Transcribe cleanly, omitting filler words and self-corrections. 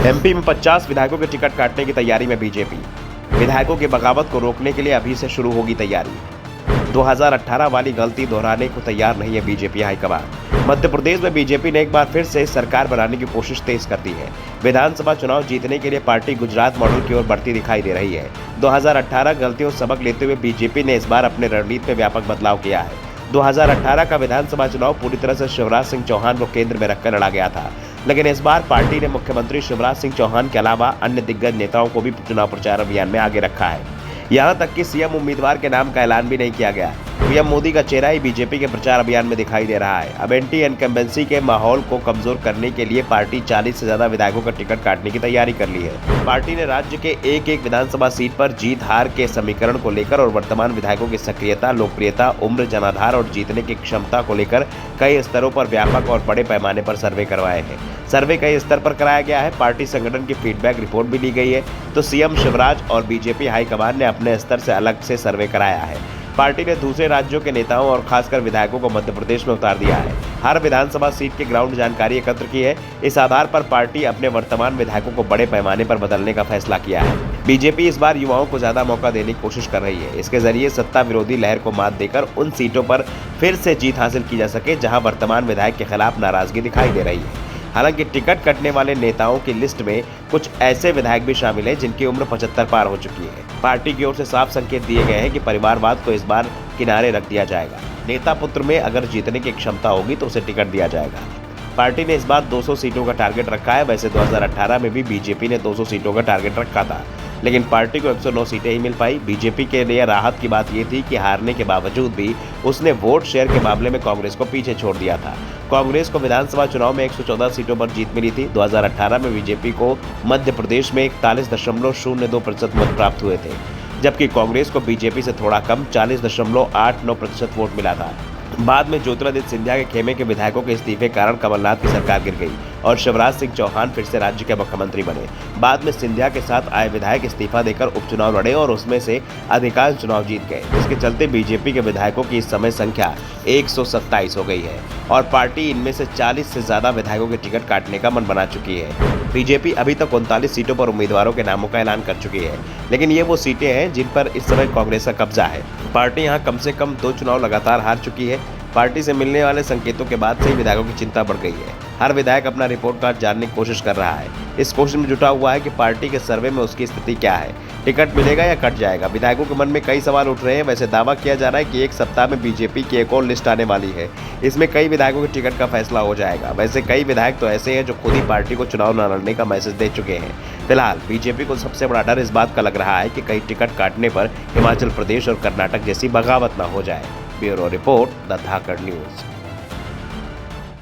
MP में 50 विधायकों के टिकट काटने की तैयारी में बीजेपी। विधायकों की बगावत को रोकने के लिए अभी से शुरू होगी तैयारी। 2018 वाली गलती दोहराने को तैयार नहीं है बीजेपी हाईकमान। मध्य प्रदेश में बीजेपी ने एक बार फिर से सरकार बनाने की कोशिश तेज कर दी है। विधानसभा चुनाव जीतने के लिए पार्टी गुजरात मॉडल की ओर बढ़ती दिखाई दे रही है। 2018 गलतियों से सबक लेते हुए बीजेपी ने इस बार अपने रणनीति में व्यापक बदलाव किया है। 2018 का विधानसभा चुनाव पूरी तरह से शिवराज सिंह चौहान को केंद्र में रखकर लड़ा गया था, लेकिन इस बार पार्टी ने मुख्यमंत्री शिवराज सिंह चौहान के अलावा अन्य दिग्गज नेताओं को भी चुनाव प्रचार अभियान में आगे रखा है। यहां तक कि सीएम उम्मीदवार के नाम का ऐलान भी नहीं किया गया। पीएम मोदी का चेहरा ही बीजेपी के प्रचार अभियान में दिखाई दे रहा है। अब एंटी इनकम्बेंसी के माहौल को कमजोर करने के लिए पार्टी 40 से ज्यादा विधायकों का टिकट काटने की तैयारी कर ली है। पार्टी ने राज्य के एक एक विधानसभा सीट पर जीत हार के समीकरण को लेकर और वर्तमान विधायकों की सक्रियता, लोकप्रियता, उम्र, जनाधार और जीतने की क्षमता को लेकर कई स्तरों पर व्यापक और बड़े पैमाने पर सर्वे करवाए हैं। सर्वे कई स्तर पर कराया गया है। पार्टी संगठन की फीडबैक रिपोर्ट भी ली गई है, तो सीएम शिवराज और बीजेपी हाईकमान ने अपने स्तर से अलग से सर्वे कराया है। पार्टी ने दूसरे राज्यों के नेताओं और खासकर विधायकों को मध्य प्रदेश में उतार दिया है। हर विधानसभा सीट की ग्राउंड जानकारी एकत्र की है। इस आधार पर पार्टी अपने वर्तमान विधायकों को बड़े पैमाने पर बदलने का फैसला किया है। बीजेपी इस बार युवाओं को ज्यादा मौका देने की कोशिश कर रही है। इसके जरिए सत्ता विरोधी लहर को मात देकर उन सीटों पर फिर से जीत हासिल की जा सके जहां वर्तमान विधायक के खिलाफ नाराजगी दिखाई दे रही है। हालांकि टिकट कटने वाले नेताओं की लिस्ट में कुछ ऐसे विधायक भी शामिल हैं जिनकी उम्र 75 पार हो चुकी है। पार्टी की ओर से साफ संकेत दिए गए हैं कि परिवारवाद को इस बार किनारे रख दिया जाएगा। नेता पुत्र में अगर जीतने की क्षमता होगी तो उसे टिकट दिया जाएगा। पार्टी ने इस बार 200 सीटों का टारगेट रखा है। वैसे 2018 में भी बीजेपी ने 200 सीटों का टारगेट रखा था, लेकिन पार्टी को 109 सीटें ही मिल पाई। बीजेपी के लिए राहत की बात यह थी कि हारने के बावजूद भी उसने वोट शेयर के मामले में कांग्रेस को पीछे छोड़ दिया था। कांग्रेस को विधानसभा चुनाव में 114 सीटों पर जीत मिली थी। 2018 में बीजेपी को मध्य प्रदेश में 41.02% मत प्राप्त हुए थे, जबकि कांग्रेस को बीजेपी से थोड़ा कम 40.89% वोट मिला था। बाद में ज्योतिरादित्य सिंधिया के खेमे के विधायकों के इस्तीफे कारण कमलनाथ की सरकार गिर गई और शिवराज सिंह चौहान फिर से राज्य के मुख्यमंत्री बने। बाद में सिंधिया के साथ आए विधायक इस्तीफा देकर उपचुनाव लड़े और उसमें से अधिकांश चुनाव जीत गए, जिसके चलते बीजेपी के विधायकों की इस समय संख्या 127 हो गई है और पार्टी इनमें से 40 से ज्यादा विधायकों के टिकट काटने का मन बना चुकी है। बीजेपी अभी तक 39 सीटों पर उम्मीदवारों के नामों का ऐलान कर चुकी है, लेकिन ये वो सीटें हैं जिन पर इस समय कांग्रेस का कब्जा है। पार्टी यहाँ कम से कम 2 चुनाव लगातार हार चुकी है। पार्टी से मिलने वाले संकेतों के बाद से ही विधायकों की चिंता बढ़ गई है। हर विधायक अपना रिपोर्ट कार्ड जानने की कोशिश कर रहा है। इस कोशिश में जुटा हुआ है कि पार्टी के सर्वे में उसकी स्थिति क्या है, टिकट मिलेगा या कट जाएगा। विधायकों के मन में कई सवाल उठ रहे हैं। वैसे दावा किया जा रहा है कि एक सप्ताह में बीजेपी की एक और लिस्ट आने वाली है। इसमें कई विधायकों के टिकट का फैसला हो जाएगा। वैसे कई विधायक तो ऐसे हैं जो खुद ही पार्टी को चुनाव न लड़ने का मैसेज दे चुके हैं। फिलहाल बीजेपी को सबसे बड़ा डर इस बात का लग रहा है कि कहीं टिकट काटने पर हिमाचल प्रदेश और कर्नाटक जैसी बगावत न हो जाए। Bureau report, the Dhakad news.